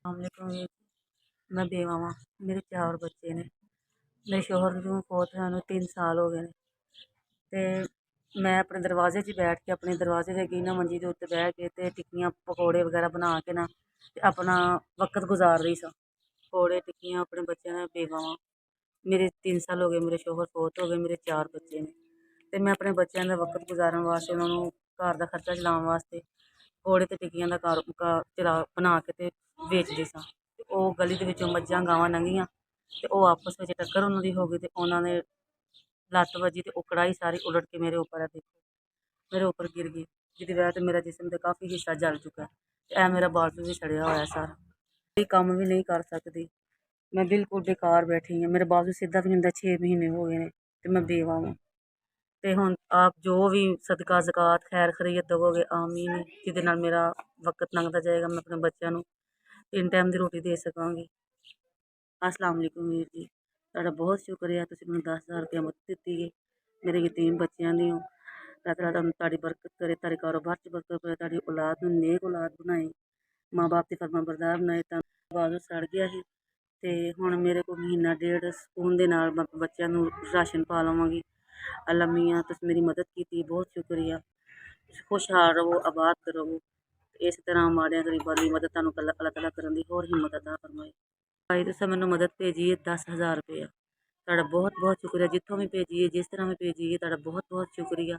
अस्सलामुअलैकुम जी। मैं बेवा वां, मेरे 4 बच्चे ने। मेरे शौहर नूं फौत होए नूं 3 साल हो गए ने ते मैं अपने दरवाजे च बैठ के अपने दरवाजे दे अगे ना मंजी दे उत्ते बैठ के ते टिक्कियां पकौड़े वगैरह बना के ना ते अपना वक्त गुजार रही सां। पकौड़े टिक्कियां अपने बच्चों ने बेवा वां। मेरे 3 साल हो गए, मेरे शौहर फौत हो गए, मेरे 4 बच्चे ने ते मैं अपने बच्चों का वक्त गुजारन वास्ते उन्हां नूं घर दा खर्चा चलाउण वास्ते पकौड़े ते टिक्कियां दा चला बना के ते वेचदी सां। ते ओह गली दे विचों मੱਝਾਂ गावां लंघियां ते ओह आपस ਵਿੱਚ टक्कर उन्हां दी हो गई ते उन्हां ने ਲੱਤ ਵੱਜੀ ਤੇ ਉਹ ਕੜਾਹੀ ਸਾਰੀ ਉਲਟ ਕੇ ਮੇਰੇ ਉੱਪਰ ਮੇਰੇ ਉੱਪਰ ਗਿਰ ਗਈ, ਜਿਹਦੀ ਵਜ੍ਹਾ ਤੇ ਮੇਰਾ ਜਿਸਮ ਦਾ ਕਾਫੀ ਹਿੱਸਾ ਜਲ ਚੁੱਕਾ ਤੇ ਇਹ ਮੇਰਾ ਬਾਜ਼ੂ ਵੀ ਸੜਿਆ ਹੋਇਆ ਸਾਰਾ। ਕੋਈ ਕੰਮ ਵੀ ਨਹੀਂ ਕਰ ਸਕਦੀ, ਮੈਂ ਬਿਲਕੁਲ ਬੇਕਾਰ ਬੈਠੀ ਹਾਂ। ਮੇਰਾ ਬਾਜ਼ੂ ਸਿੱਧਾ ਵੀ ਨਹੀਂ ਹੁੰਦਾ, 6 ਮਹੀਨੇ ਹੋ ਗਏ ਨੇ ਤੇ ਮੈਂ ਬੇਵਾ ਵਾਂ। ਤੇ ਹੁਣ ਆਪ ਜੋ ਵੀ ਸਦਕਾ ਜ਼ਕਾਤ ਖੈਰ ਖਰੀਅਤ ਦੇਵੋਗੇ ਆਮੀਨ, ਜਿਹਦੇ ਨਾਲ ਮੇਰਾ ਵਕਤ ਲੰਘਦਾ ਜਾਏਗਾ, ਮੈਂ ਆਪਣੇ ਬੱਚਿਆਂ ਨੂੰ 3 ਟਾਈਮ ਦੀ ਰੋਟੀ ਦੇ ਸਕਾਂਗੀ। अस्सलाम वालेकुम वीर जी, तुहाडा बहुत शुक्रिया, तुसीं मैनूं 10,000 रुपया मदद दित्ती है मेरे यतीम बच्चों की। अल्लाह ताला तुहाडी बरकत करे, तुहाडे कारोबार च बरकत करे, तुहाडी औलाद नूं नेक औलाद बनाए, माँ बाप दी फरमाबरदार बनाए। तां बाजू सड़ गया ਸੀ ਤੇ ਹੁਣ ਮੇਰੇ ਕੋਲ ਮਹੀਨਾ ਡੇਢ ਸਕੂਨ ਦੇ ਨਾਲ ਬੱਚਿਆਂ ਨੂੰ ਰਾਸ਼ਨ ਪਾ ਲਵਾਂਗੀ। ਅੱਲਾ ਮੀਆਂ ਤੁਸੀਂ ਮੇਰੀ ਮਦਦ ਕੀਤੀ, ਬਹੁਤ ਸ਼ੁਕਰੀਆ। खुशहाल रहो, आबाद रहो। इस तरह माड़िया गरीबों की मदद तुहानूं अल्लाह ताला करन दी होर हिम्मत अता फरमाए। भाई तुसें मैनूं मदद भेजी है 10,000 रुपया, तुहाडा बहुत बहुत शुक्रिया। जित्थों भी भेजी है, जिस तरह भी भेजी है, तुहाडा बहुत बहुत शुक्रिया।